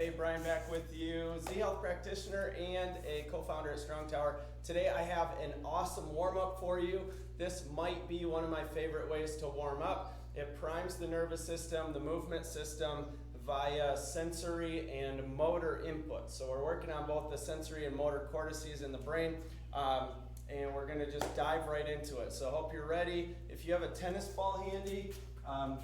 Hey, Brian back with you, Z Health practitioner and a co-founder at Strong Tower. Today I have an awesome warm-up for you. This might be one of my favorite ways to warm up. It primes the nervous system, the movement system via sensory and motor input. So we're working on both the sensory and motor cortices in the brain, and we're gonna just dive right into it. So I hope you're ready. If you have a tennis ball handy,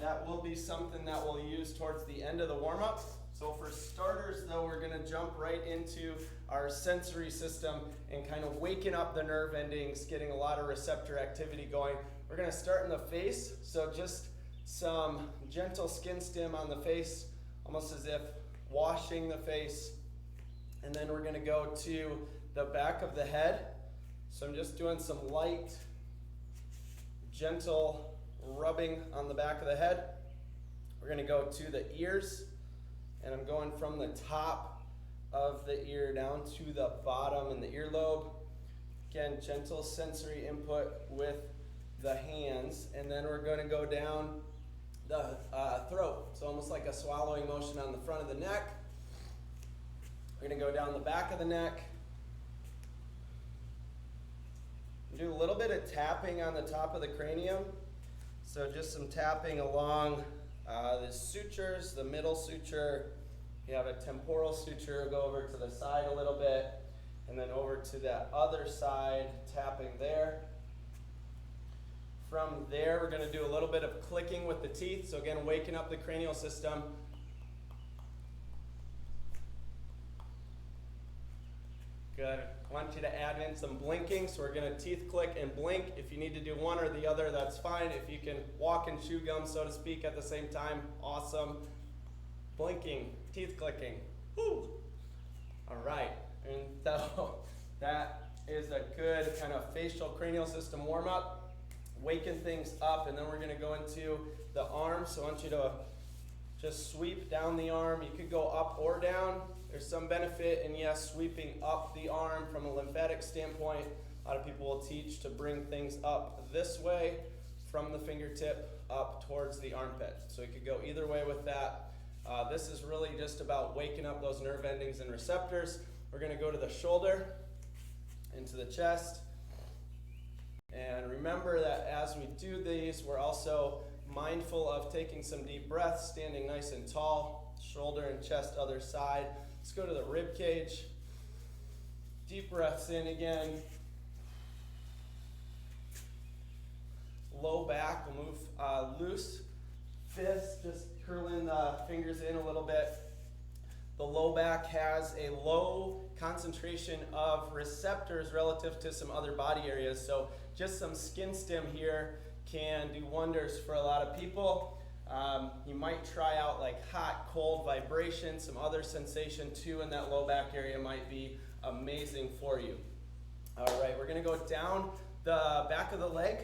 that will be something that we'll use towards the end of the warm-up. So for starters though, we're gonna jump right into our sensory system and kind of waking up the nerve endings, getting a lot of receptor activity going. We're gonna start in the face, so just some gentle skin stim on the face, almost as if washing the face. And then we're gonna go to the back of the head. So I'm just doing some light, gentle rubbing on the back of the head. We're gonna go to the ears. And I'm going from the top of the ear down to the bottom in the earlobe. Again, gentle sensory input with the hands. And then we're going to go down the throat. So almost like a swallowing motion on the front of the neck. We're going to go down the back of the neck. Do a little bit of tapping on the top of the cranium. So just some tapping along the sutures, the middle suture. You have a temporal suture, go over to the side a little bit, and then over to that other side, tapping there. From there, we're going to do a little bit of clicking with the teeth. So again, waking up the cranial system. Good. I want you to add in some blinking. So we're going to teeth click and blink. If you need to do one or the other, that's fine. If you can walk and chew gum, so to speak, at the same time, awesome. Blinking, teeth clicking. Woo! All right. And so that is a good kind of facial cranial system warm up, waking things up, and then we're going to go into the arm. So I want you to just sweep down the arm. You could go up or down. There's some benefit in, yes, sweeping up the arm from a lymphatic standpoint. A lot of people will teach to bring things up this way from the fingertip up towards the armpit. So you could go either way with that. This is really just about waking up those nerve endings and receptors. We're going to go to the shoulder, into the chest. And remember that as we do these, we're also mindful of taking some deep breaths, standing nice and tall, shoulder and chest other side. Let's go to the rib cage. Deep breaths in again. Low back, we'll move loose. Fists, just curling the fingers in a little bit. The low back has a low concentration of receptors relative to some other body areas. So just some skin stim here can do wonders for a lot of people. You might try out like hot, cold vibration, some other sensation too in that low back area might be amazing for you. All right, we're gonna go down the back of the leg,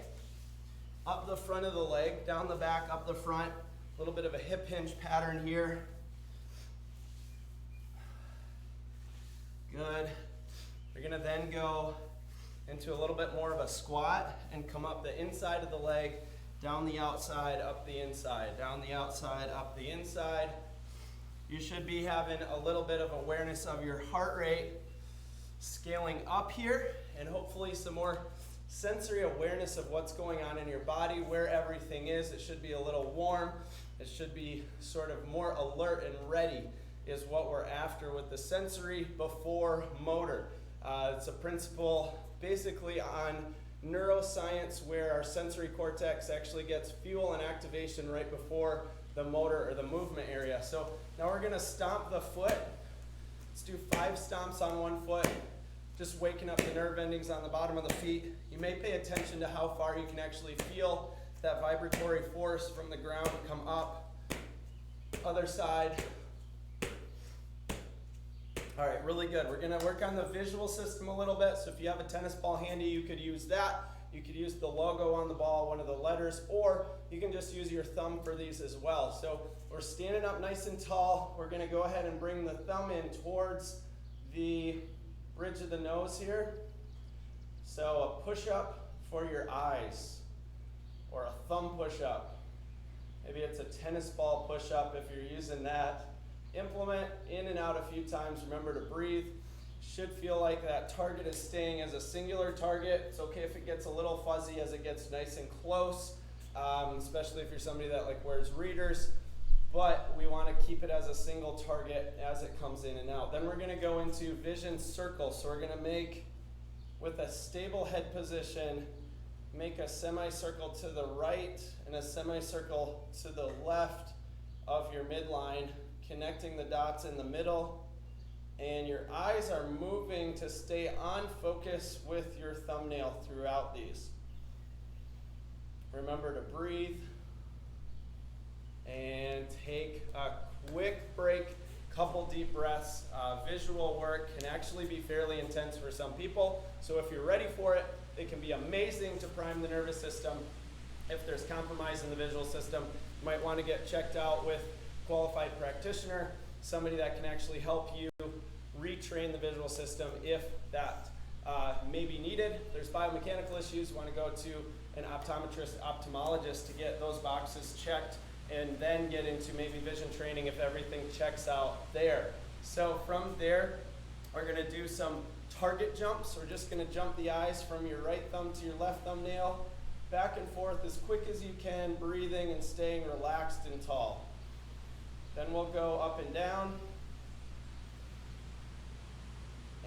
up the front of the leg, down the back, up the front. A little bit of a hip hinge pattern here. Good. We're gonna then go into a little bit more of a squat and come up the inside of the leg, down the outside, up the inside, down the outside, up the inside. You should be having a little bit of awareness of your heart rate scaling up here, and hopefully some more sensory awareness of what's going on in your body, where everything is. It should be a little warm. It should be sort of more alert and ready is what we're after with the sensory before motor. It's a principle basically on neuroscience where our sensory cortex actually gets fuel and activation right before the motor or the movement area. So now we're gonna stomp the foot. Let's do 5 stomps on one foot, just waking up the nerve endings on the bottom of the feet. You may pay attention to how far you can actually feel that vibratory force from the ground come up. Other side. All right, really good. We're gonna work on the visual system a little bit. So if you have a tennis ball handy, you could use that. You could use the logo on the ball, one of the letters, or you can just use your thumb for these as well. So we're standing up nice and tall. We're gonna go ahead and bring the thumb in towards the bridge of the nose here. So a push-up for your eyes, or a thumb push-up. Maybe it's a tennis ball push-up if you're using that. implement in and out a few times. Remember to breathe. Should feel like that target is staying as a singular target. It's okay if it gets a little fuzzy as it gets nice and close, especially if you're somebody that like wears readers, but we want to keep it as a single target as it comes in and out. Then we're going to go into vision circles. So we're going to make, with a stable head position, make a semicircle to the right and a semicircle to the left of your midline, connecting the dots in the middle. And your eyes are moving to stay on focus with your thumbnail throughout these. Remember to breathe and take a quick break, couple deep breaths. Visual work can actually be fairly intense for some people, so if you're ready for it, it can be amazing to prime the nervous system. If there's compromise in the visual system, you might want to get checked out with a qualified practitioner, somebody that can actually help you retrain the visual system if that may be needed. There's biomechanical issues, you want to go to an optometrist, ophthalmologist to get those boxes checked, and then get into maybe vision training if everything checks out there. So from there, we're going to do some target jumps. We're just going to jump the eyes from your right thumb to your left thumbnail, back and forth as quick as you can, breathing and staying relaxed and tall. Then we'll go up and down.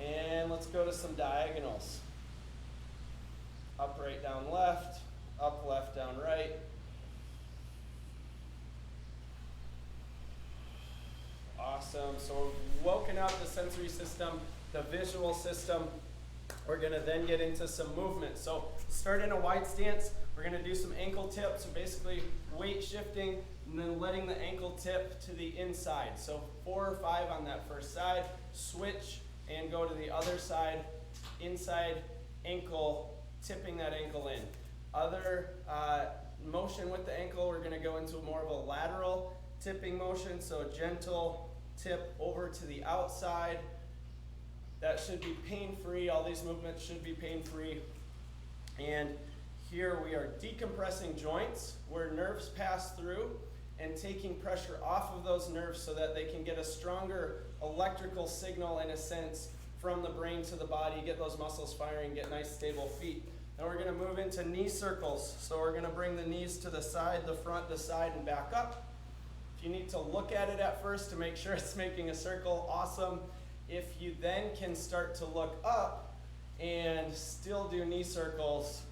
And let's go to some diagonals. Up, right, down, left. Up, left, down, right. Awesome. So we've woken up the sensory system, the visual system. We're going to then get into some movement. So start in a wide stance. We're going to do some ankle tips. So basically weight shifting and then letting the ankle tip to the inside. So 4 or 5 on that first side. Switch and go to the other side. Inside ankle, tipping that ankle in. Other motion with the ankle, we're going to go into more of a lateral tipping motion. So a gentle tip over to the outside. That should be pain-free. All these movements should be pain-free. And here we are decompressing joints where nerves pass through and taking pressure off of those nerves so that they can get a stronger electrical signal, in a sense, from the brain to the body, get those muscles firing, get nice stable feet. Then we're going to move into knee circles. So we're going to bring the knees to the side, the front, the side, and back up. If you need to look at it at first to make sure it's making a circle, awesome. If you then can start to look up and still do knee circles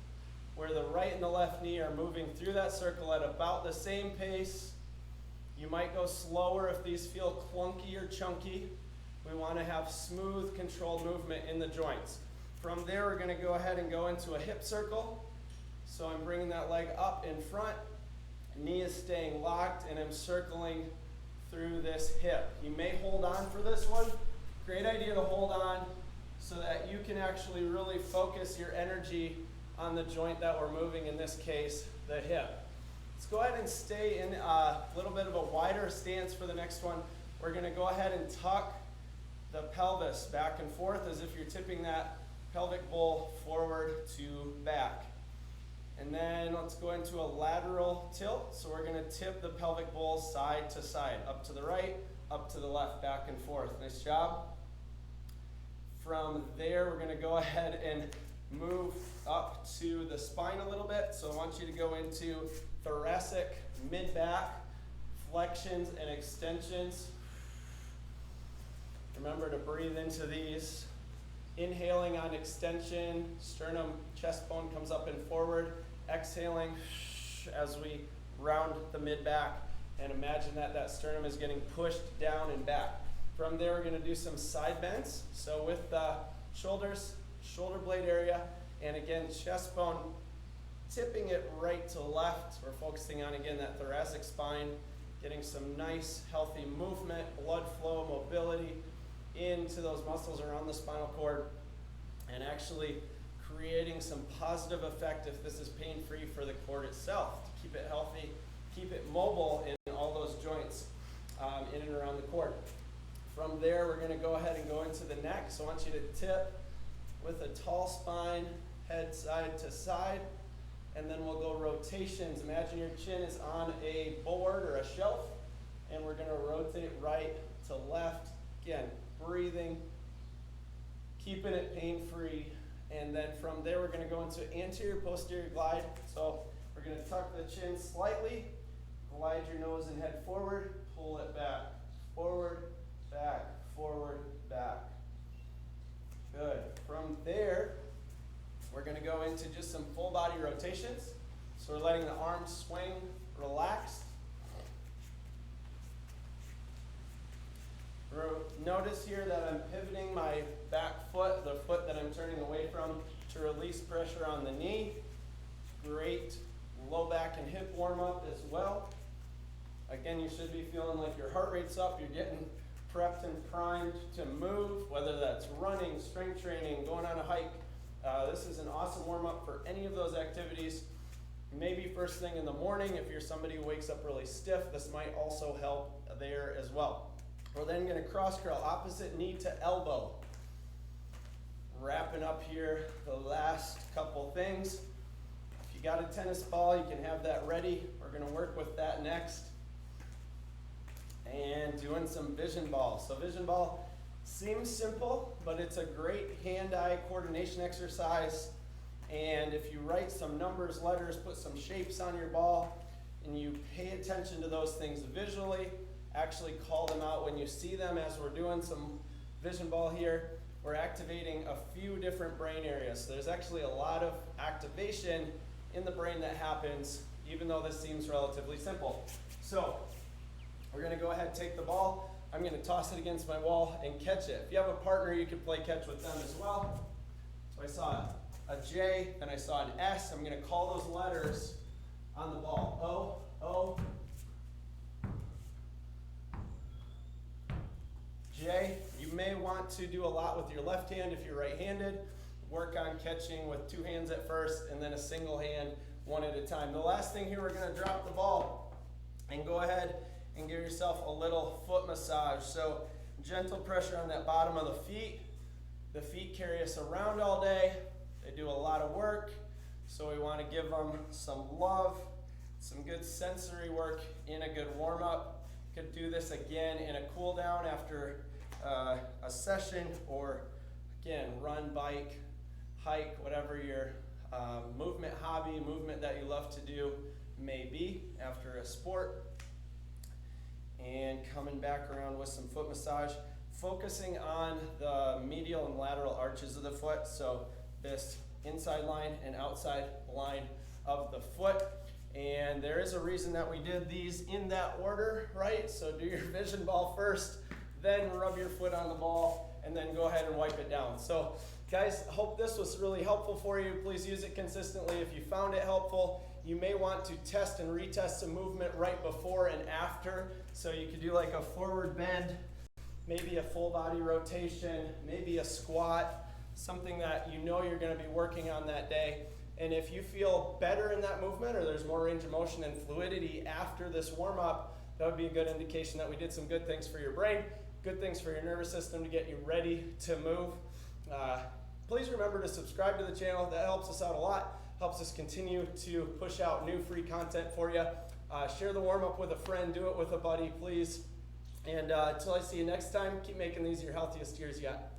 where the right and the left knee are moving through that circle at about the same pace. You might go slower if these feel clunky or chunky. We want to have smooth, controlled movement in the joints. From there, we're going to go ahead and go into a hip circle. So I'm bringing that leg up in front. Knee is staying locked, and I'm circling through this hip. You may hold on for this one. Great idea to hold on so that you can actually really focus your energy on the joint that we're moving, in this case, the hip. Let's go ahead and stay in a little bit of a wider stance for the next one. We're going to go ahead and tuck the pelvis back and forth as if you're tipping that pelvic bowl forward to back. And then let's go into a lateral tilt. So we're going to tip the pelvic bowl side to side, up to the right, up to the left, back and forth. Nice job. From there, we're going to go ahead and move up to the spine a little bit. So I want you to go into thoracic, mid-back, flexions and extensions. Remember to breathe into these. Inhaling on extension, sternum, chest bone comes up and forward. Exhaling as we round the mid-back. And imagine that that sternum is getting pushed down and back. From there, we're going to do some side bends. So with the shoulders, shoulder blade area, and again, chest bone, tipping it right to left. We're focusing on, again, that thoracic spine, getting some nice, healthy movement, blood flow, mobility into those muscles around the spinal cord, and actually creating some positive effect if this is pain-free for the cord itself, to keep it healthy, keep it mobile in all those joints in and around the cord. From there, we're going to go ahead and go into the neck. So I want you to tip with a tall spine, head side to side, and then we'll go rotations. Imagine your chin is on a board or a shelf, and we're going to rotate right to left. Again, breathing, keeping it pain-free. And then from there, we're gonna go into anterior posterior glide. So we're gonna tuck the chin slightly, glide your nose and head forward, pull it back, forward, back, forward, back. Good. From there, we're gonna go into just some full body rotations. So we're letting the arms swing, relaxed. Notice here that I'm pivoting my back foot, the foot that I'm turning away from, to release pressure on the knee. Great low back and hip warm up as well. Again, you should be feeling like your heart rate's up, you're getting prepped and primed to move, whether that's running, strength training, going on a hike. This is an awesome warm up for any of those activities. Maybe first thing in the morning, if you're somebody who wakes up really stiff, this might also help there as well. We're then going to cross curl, opposite knee to elbow. Wrapping up here the last couple things. If you got a tennis ball, you can have that ready. We're going to work with that next. And doing some vision ball. So vision ball seems simple, but it's a great hand-eye coordination exercise. And if you write some numbers, letters, put some shapes on your ball, and you pay attention to those things visually, actually call them out when you see them. As we're doing some vision ball here, we're activating a few different brain areas. So there's actually a lot of activation in the brain that happens, even though this seems relatively simple. So we're gonna go ahead and take the ball. I'm gonna toss it against my wall and catch it. If you have a partner, you can play catch with them as well. So I saw a J, then I saw an S. I'm gonna call those letters on the ball. O, O, J. You may want to do a lot with your left hand if you're right-handed. Work on catching with two hands at first and then a single hand, one at a time. The last thing here, we're gonna drop the ball and go ahead and give yourself a little foot massage. So gentle pressure on that bottom of the feet. The feet carry us around all day. They do a lot of work, so we want to give them some love, some good sensory work in a good warm-up. Could do this again in a cool down after a session, or again, run, bike, hike, whatever your movement hobby, movement that you love to do may be after a sport. And coming back around with some foot massage, focusing on the medial and lateral arches of the foot. So this inside line and outside line of the foot. And there is a reason that we did these in that order, right? So do your vision ball first, then rub your foot on the ball, and then go ahead and wipe it down. So guys, hope this was really helpful for you. Please use it consistently. If you found it helpful, you may want to test and retest some movement right before and after. So you could do like a forward bend, maybe a full body rotation, maybe a squat, something that you know you're going to be working on that day. And if you feel better in that movement, or there's more range of motion and fluidity after this warm-up, that would be a good indication that we did some good things for your brain, good things for your nervous system to get you ready to move. Please remember to subscribe to the channel. That helps us out a lot, helps us continue to push out new free content for you. Share the warm-up with a friend, do it with a buddy, please. And until I see you next time, keep making these your healthiest years yet.